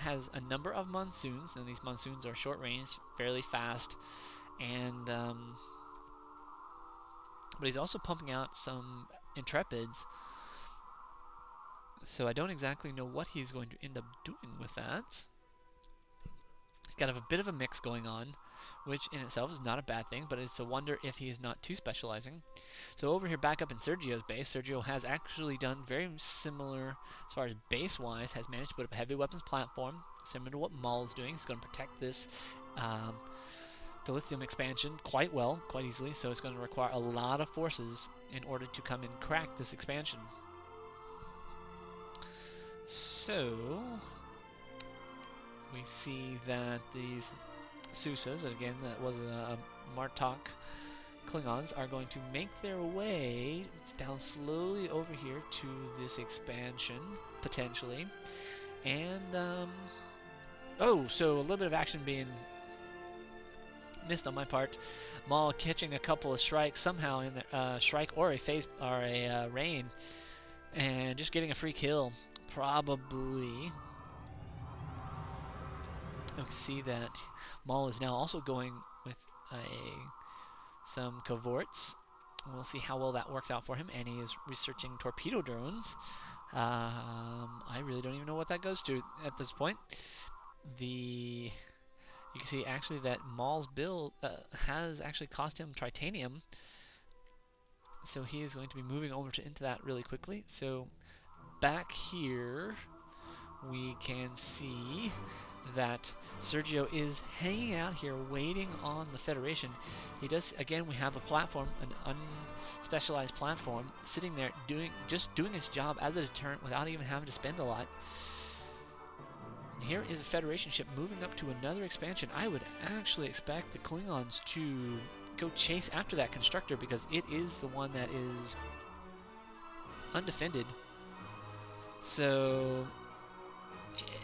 has a number of monsoons, and these monsoons are short range, fairly fast, and but he's also pumping out some Intrepids. So I don't exactly know what he's going to end up doing with that. He's got a bit of a mix going on, which in itself is not a bad thing, but it's a wonder if he's not too specializing. So over here, back up in Sergio's base, Sergio has actually done very similar as far as base-wise, has managed to put up a heavy weapons platform, similar to what Maul is doing. He's going to protect this dilithium expansion quite well, quite easily, so it's going to require a lot of forces in order to come and crack this expansion. So we see that these Susas, and again that was a Martok Klingons, are going to make their way down slowly over here to this expansion, potentially. And, oh, so a little bit of action being missed on my part. Maul catching a couple of strikes somehow in the strike or a phase or a rain, and just getting a free kill. Probably. You can see that Maul is now also going with some cohorts. We'll see how well that works out for him, and he is researching torpedo drones. I really don't even know what that goes to at this point. You can see actually that Maul's build has actually cost him titanium, so he is going to be moving over into that really quickly. So back here we can see that Sergio is hanging out here waiting on the Federation. He does, again, we have a platform, an unspecialized platform, sitting there just doing its job as a deterrent without even having to spend a lot. And here is a Federation ship moving up to another expansion. I would actually expect the Klingons to go chase after that constructor, because it is the one that is undefended. So,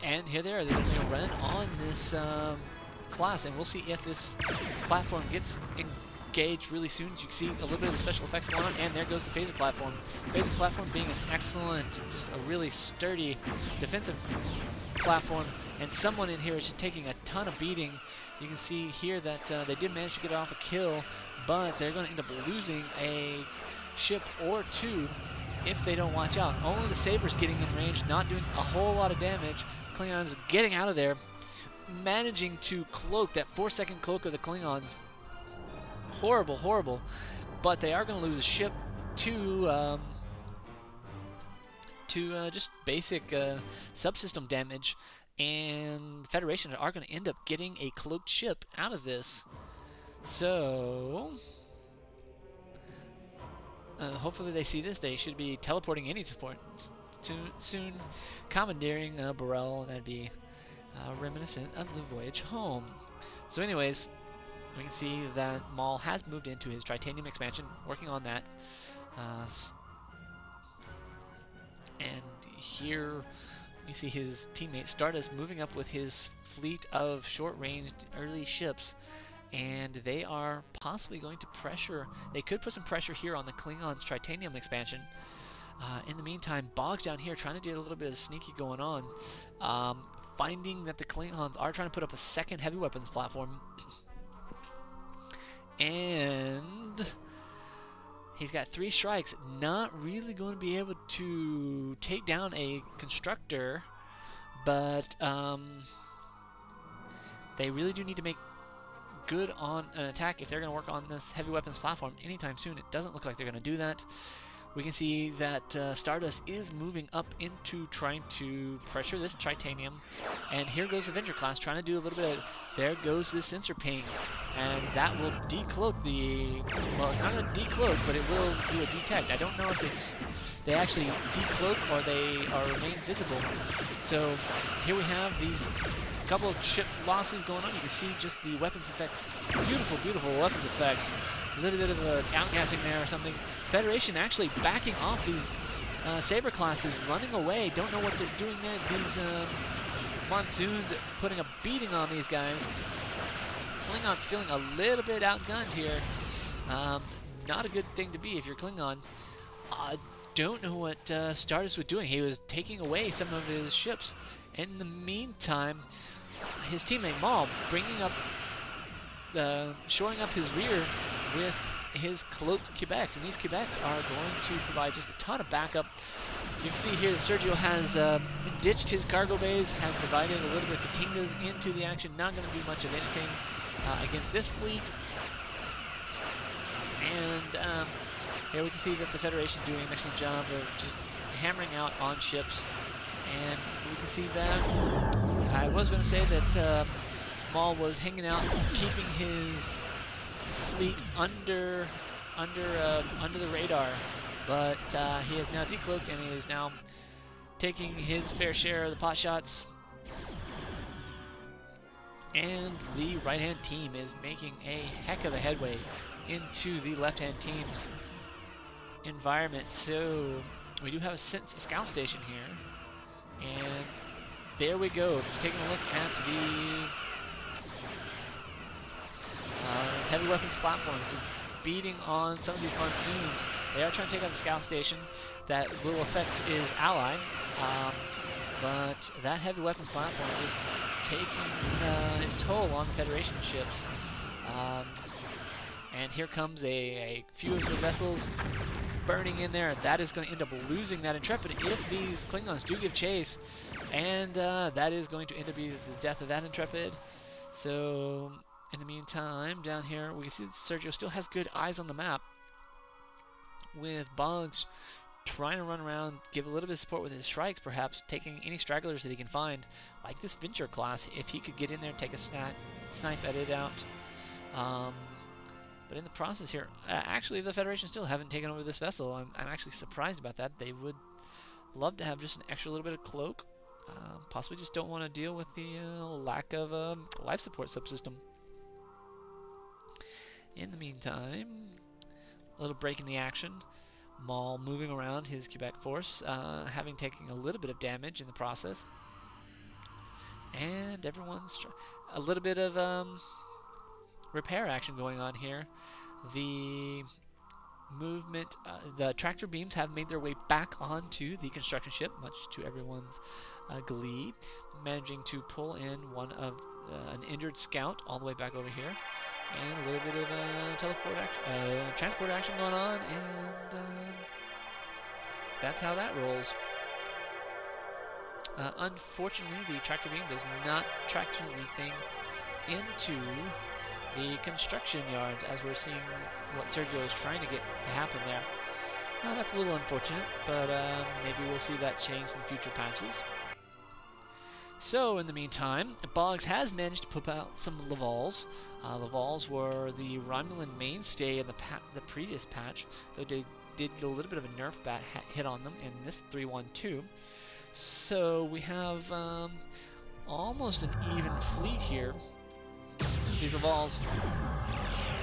and here they are. They're going to run on this class, and we'll see if this platform gets engaged really soon. As you can see a little bit of the special effects going on, and there goes the phaser platform. Phaser platform being an excellent, just a really sturdy defensive platform, and someone in here is just taking a ton of beating. You can see here that they did manage to get off a kill, but they're going to end up losing a ship or two if they don't watch out. Only the Sabers getting in range, not doing a whole lot of damage. Klingons getting out of there, managing to cloak that 4-second cloak of the Klingons. Horrible, horrible. But they are going to lose a ship to just basic subsystem damage, and the Federation are going to end up getting a cloaked ship out of this. So hopefully they see this. They should be teleporting any support soon, commandeering Burrell. That'd be reminiscent of the voyage home. So anyways, we can see that Maul has moved into his titanium expansion, working on that. And here you see his teammate Stardust moving up with his fleet of short-range early ships, and they are possibly going to pressure. They could put some pressure here on the Klingons' titanium expansion. In the meantime, Boggz down here trying to do a little bit of sneaky going on, finding that the Klingons are trying to put up a second heavy weapons platform, and he's got 3 strikes. Not really going to be able to take down a constructor, but they really do need to make good on an attack if they're going to work on this heavy weapons platform anytime soon. It doesn't look like they're going to do that. We can see that Stardust is moving up into trying to pressure this titanium, and here goes Avenger class trying to do a little bit of, there goes this sensor ping, and that will decloak the, well, it's not going to decloak, but it will do a detect. I don't know if it's, they actually decloak or they remain visible. So here we have these couple of ship losses going on. You can see just the weapons effects, beautiful, beautiful weapons effects. A little bit of an outgassing there or something. Federation actually backing off these Saber classes, running away. Don't know what they're doing there. These monsoons putting a beating on these guys. Klingons feeling a little bit outgunned here. Not a good thing to be if you're Klingon. Don't know what Stardust was doing. He was taking away some of his ships, In the meantime, his teammate Maul bringing up, shoring up his rear with his cloaked Quebecs, and these Quebecs are going to provide just a ton of backup. You can see here that Sergio has ditched his cargo bays, has provided a little bit of Katingas into the action, not going to do much of anything against this fleet. And here we can see that the Federation doing an excellent job of just hammering out on ships. And we can see that I was going to say that Maul was hanging out, keeping his fleet under the radar, but he is now decloaked and he is now taking his fair share of the pot shots. And the right-hand team is making a heck of a headway into the left-hand team's environment. So we do have a scout station here, and there we go. Just taking a look at the this heavy weapons platform, just beating on some of these monsoons. They are trying to take out the scout station that will affect his ally, but that heavy weapons platform is taking its toll on the Federation ships. And here comes a few of the vessels burning in there. That is going to end up losing that Intrepid if these Klingons do give chase, and that is going to end up being the death of that Intrepid. So in the meantime, down here we can see that Sergio still has good eyes on the map, with Boggz trying to run around, give a little bit of support with his strikes, perhaps taking any stragglers that he can find, like this Venture class, if he could get in there and take a snipe at it out. But in the process here, actually the Federation still haven't taken over this vessel. I'm actually surprised about that. They would love to have just an extra little bit of cloak. Possibly just don't want to deal with the lack of life support subsystem. In the meantime, a little break in the action. Maul moving around his Quebec force, having taken a little bit of damage in the process. And everyone's a little bit of repair action going on here. The movement, the tractor beams have made their way back onto the construction ship, much to everyone's glee, managing to pull in one of an injured scout all the way back over here. And a little bit of teleport action, transport action going on, and that's how that rolls. Unfortunately, the tractor beam does not tractor anything into the construction yard, as we're seeing what Sergio is trying to get to happen there. That's a little unfortunate, but maybe we'll see that change in future patches. So, in the meantime, Boggz has managed to put out some Lavals. Lavals were the Romulan mainstay in the previous patch, though they did get a little bit of a nerf bat hit on them in this 3-1-2. So, we have almost an even fleet here. These Lavals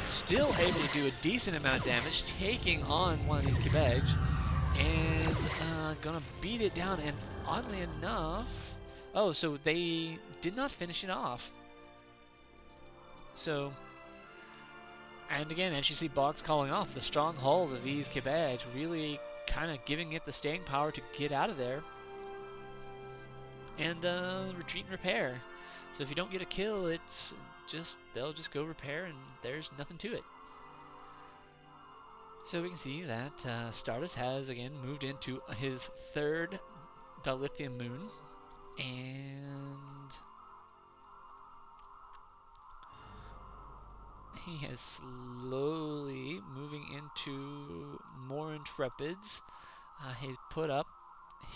still able to do a decent amount of damage, taking on one of these Quebec, and gonna beat it down, and oddly enough... Oh, so they did not finish it off. So, and again, as you see Boggz calling off, the strong hulls of these Quebec really kind of giving it the staying power to get out of there and retreat and repair. So if you don't get a kill, it's just, they'll just go repair and there's nothing to it. So we can see that Stardust has again moved into his third dilithium moon. And he is slowly moving into more Intrepids. He's put up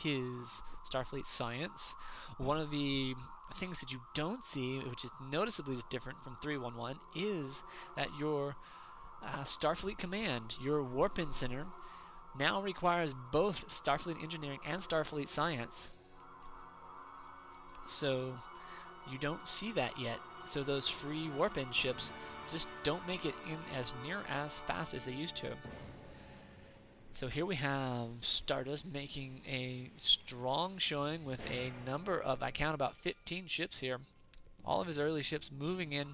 his Starfleet Science. One of the things that you don't see, which is noticeably different from 3-1-1, is that your Starfleet Command, your Warpin Center, now requires both Starfleet Engineering and Starfleet Science. So you don't see that yet. So those free warp-in ships just don't make it in as near as fast as they used to. So here we have Stardust making a strong showing with a number of, I count about 15 ships here. All of his early ships moving in.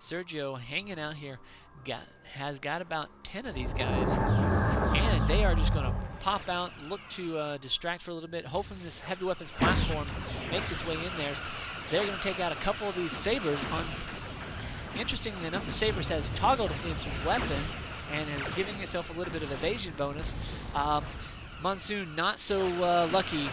Sergio hanging out here has got about 10 of these guys. and they are just going to pop out, look to distract for a little bit, hoping this heavy weapons platform makes its way in there. They're going to take out a couple of these Sabres. Interestingly enough, the Sabres has toggled its weapons and is giving itself a little bit of evasion bonus. Monsoon not so lucky